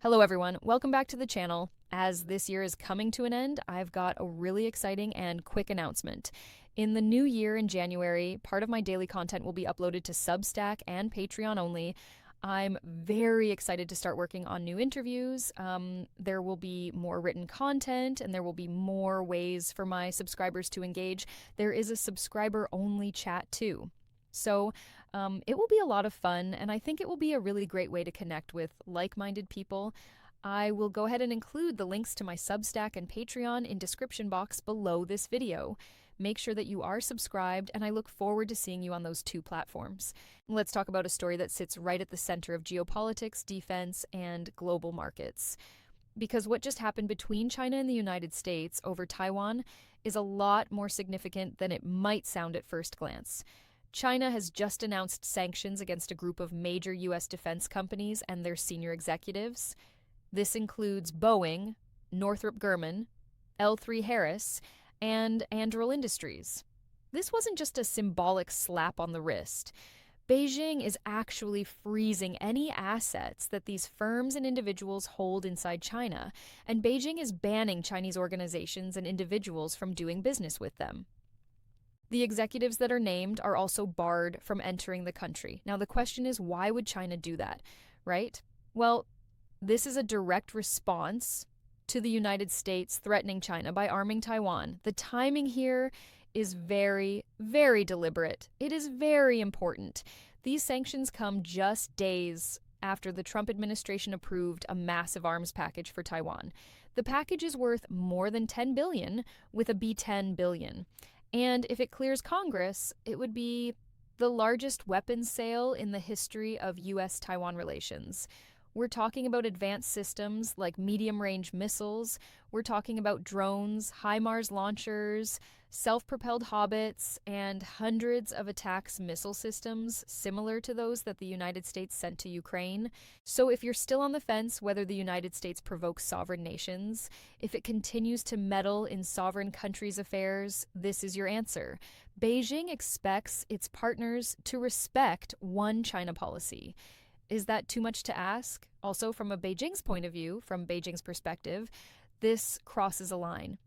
Hello everyone, welcome back to the channel. As this year is coming to an end, I've got a really exciting and quick announcement. In the new year in January, part of my daily content will be uploaded to Substack and Patreon only. I'm very excited to start working on new interviews. There will be more written content and there will be more ways for my subscribers to engage. There is a subscriber-only chat too. So it will be a lot of fun, and I think it will be a really great way to connect with like-minded people. I will go ahead and include the links to my Substack and Patreon in description box below this video. Make sure that you are subscribed, and I look forward to seeing you on those two platforms. Let's talk about a story that sits right at the center of geopolitics, defense, and global markets. Because what just happened between China and the United States over Taiwan is a lot more significant than it might sound at first glance. China has just announced sanctions against a group of major U.S. defense companies and their senior executives. This includes Boeing, Northrop Grumman, L3Harris, and Anduril Industries. This wasn't just a symbolic slap on the wrist. Beijing is actually freezing any assets that these firms and individuals hold inside China, and Beijing is banning Chinese organizations and individuals from doing business with them. The executives that are named are also barred from entering the country. Now, the question is, why would China do that, right? Well, this is a direct response to the United States threatening China by arming Taiwan. The timing here is very, very deliberate. It is very important. These sanctions come just days after the Trump administration approved a massive arms package for Taiwan. The package is worth more than $10 billion, with a B-10 billion. And if it clears Congress, it would be the largest weapons sale in the history of U.S.-Taiwan relations. We're talking about advanced systems like medium-range missiles. We're talking about drones, HIMARS launchers, self-propelled howitzers, and hundreds of ATACMS missile systems similar to those that the United States sent to Ukraine. So if you're still on the fence whether the United States provokes sovereign nations, if it continues to meddle in sovereign countries' affairs, this is your answer. Beijing expects its partners to respect one China policy. Is that too much to ask? Also, from a Beijing's point of view, from Beijing's perspective, this crosses a line.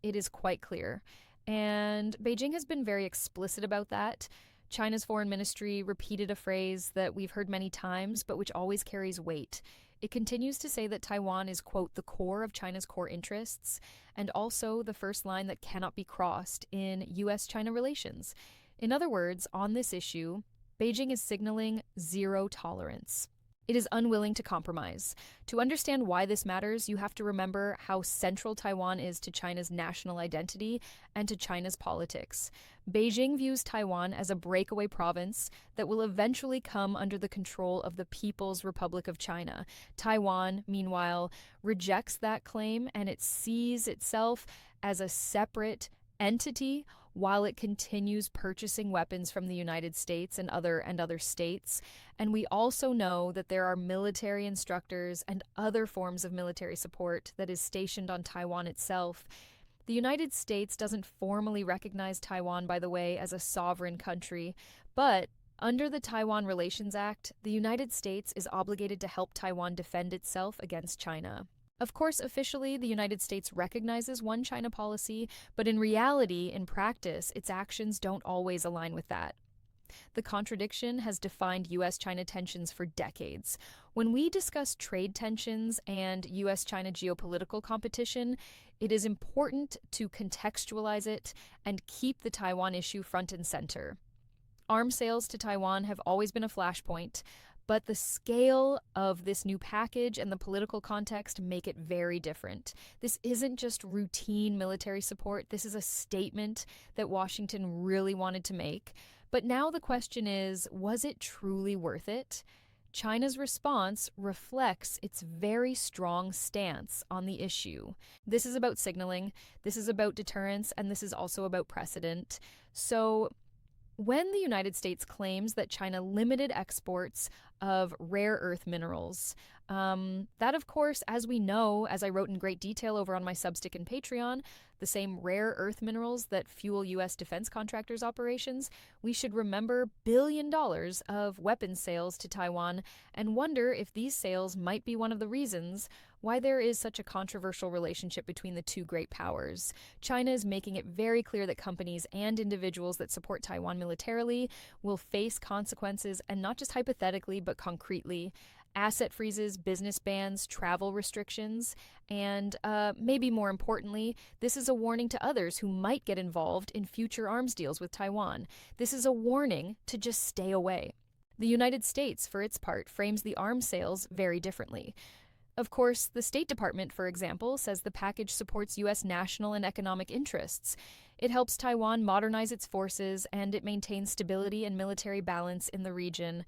It is quite clear. And Beijing has been very explicit about that. China's foreign ministry repeated a phrase that we've heard many times, but which always carries weight. It continues to say that Taiwan is, quote, the core of China's core interests, and also the first line that cannot be crossed in U.S.-China relations. In other words, on this issue, Beijing is signaling zero tolerance. It is unwilling to compromise. To understand why this matters, you have to remember how central Taiwan is to China's national identity and to China's politics. Beijing views Taiwan as a breakaway province that will eventually come under the control of the People's Republic of China. Taiwan, meanwhile, rejects that claim, and it sees itself as a separate entity while it continues purchasing weapons from the United States and other states. And we also know that there are military instructors and other forms of military support that is stationed on Taiwan itself. The United States doesn't formally recognize Taiwan, by the way, as a sovereign country, but under the Taiwan Relations Act, the United States is obligated to help Taiwan defend itself against China. Of course, officially, the United States recognizes one China policy, but in reality, in practice, its actions don't always align with that. The contradiction has defined U.S.-China tensions for decades. When we discuss trade tensions and U.S.-China geopolitical competition, it is important to contextualize it and keep the Taiwan issue front and center. Arms sales to Taiwan have always been a flashpoint, but the scale of this new package and the political context make it very different. This isn't just routine military support. This is a statement that Washington really wanted to make. But now the question is, was it truly worth it? China's response reflects its very strong stance on the issue. This is about signaling, this is about deterrence, and this is also about precedent. So when the United States claims that China limited exports of rare earth minerals. That, of course, as we know, as I wrote in great detail over on my Substack and Patreon, the same rare earth minerals that fuel U.S. defense contractors' operations, we should remember $1 billion of weapons sales to Taiwan and wonder if these sales might be one of the reasons why there is such a controversial relationship between the two great powers. China is making it very clear that companies and individuals that support Taiwan militarily will face consequences, and not just hypothetically, but concretely. Asset freezes, business bans, travel restrictions, and maybe more importantly, this is a warning to others who might get involved in future arms deals with Taiwan. This is a warning to just stay away. The United States, for its part, frames the arms sales very differently. Of course, the State Department, for example, says the package supports U.S. national and economic interests. It helps Taiwan modernize its forces, and it maintains stability and military balance in the region.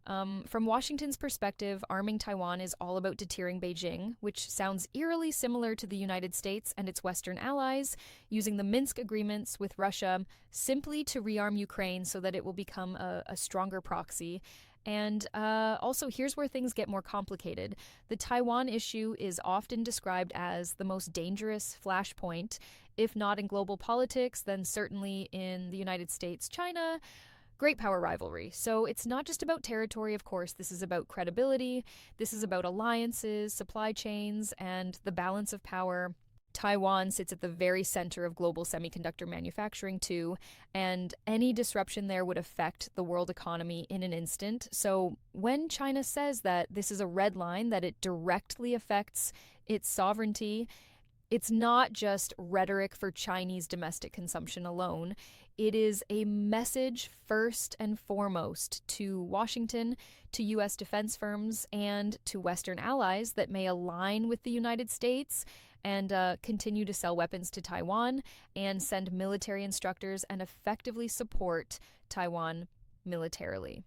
From Washington's perspective, arming Taiwan is all about deterring Beijing, which sounds eerily similar to the United States and its Western allies, using the Minsk agreements with Russia simply to rearm Ukraine so that it will become a stronger proxy. And also, here's where things get more complicated. The Taiwan issue is often described as the most dangerous flashpoint, if not in global politics, then certainly in the United States-China great power rivalry. So it's not just about territory, of course. This is about credibility. This is about alliances, supply chains, and the balance of power. Taiwan sits at the very center of global semiconductor manufacturing, too, and any disruption there would affect the world economy in an instant. So when China says that this is a red line, that it directly affects its sovereignty, it's not just rhetoric for Chinese domestic consumption alone. It is a message first and foremost to Washington, to U.S. defense firms, and to Western allies that may align with the United States and continue to sell weapons to Taiwan and send military instructors and effectively support Taiwan militarily.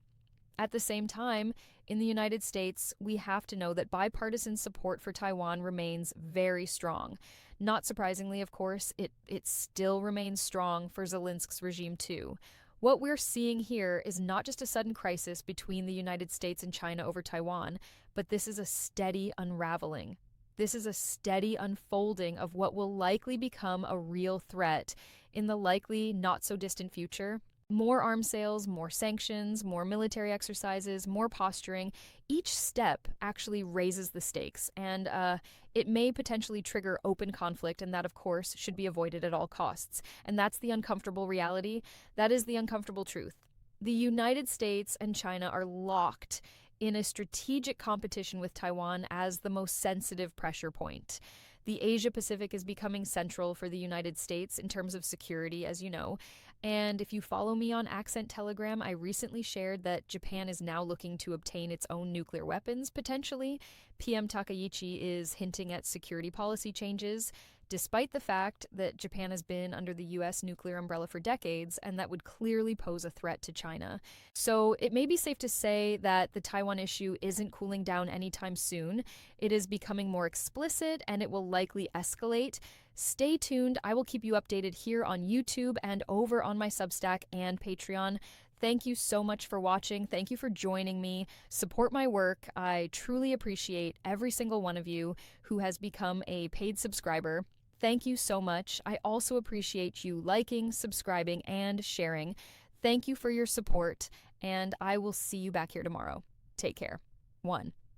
At the same time, in the United States, we have to know that bipartisan support for Taiwan remains very strong. Not surprisingly, of course, it still remains strong for Zelensky's regime too. What we're seeing here is not just a sudden crisis between the United States and China over Taiwan, but this is a steady unraveling. This is a steady unfolding of what will likely become a real threat in the likely not-so-distant future. More arms sales, more sanctions, more military exercises, more posturing. Each step actually raises the stakes, and it may potentially trigger open conflict, and that, of course, should be avoided at all costs. And that's the uncomfortable reality. That is the uncomfortable truth. The United States and China are locked in a strategic competition with Taiwan as the most sensitive pressure point. The Asia-Pacific is becoming central for the United States in terms of security, as you know. And if you follow me on Accent Telegram, I recently shared that Japan is now looking to obtain its own nuclear weapons, potentially. PM Takaichi is hinting at security policy changes, despite the fact that Japan has been under the U.S. nuclear umbrella for decades, and that would clearly pose a threat to China. So it may be safe to say that the Taiwan issue isn't cooling down anytime soon. It is becoming more explicit, and it will likely escalate. Stay tuned. I will keep you updated here on YouTube and over on my Substack and Patreon. Thank you so much for watching. Thank you for joining me. Support my work. I truly appreciate every single one of you who has become a paid subscriber. Thank you so much. I also appreciate you liking, subscribing, and sharing. Thank you for your support, and I will see you back here tomorrow. Take care. 1.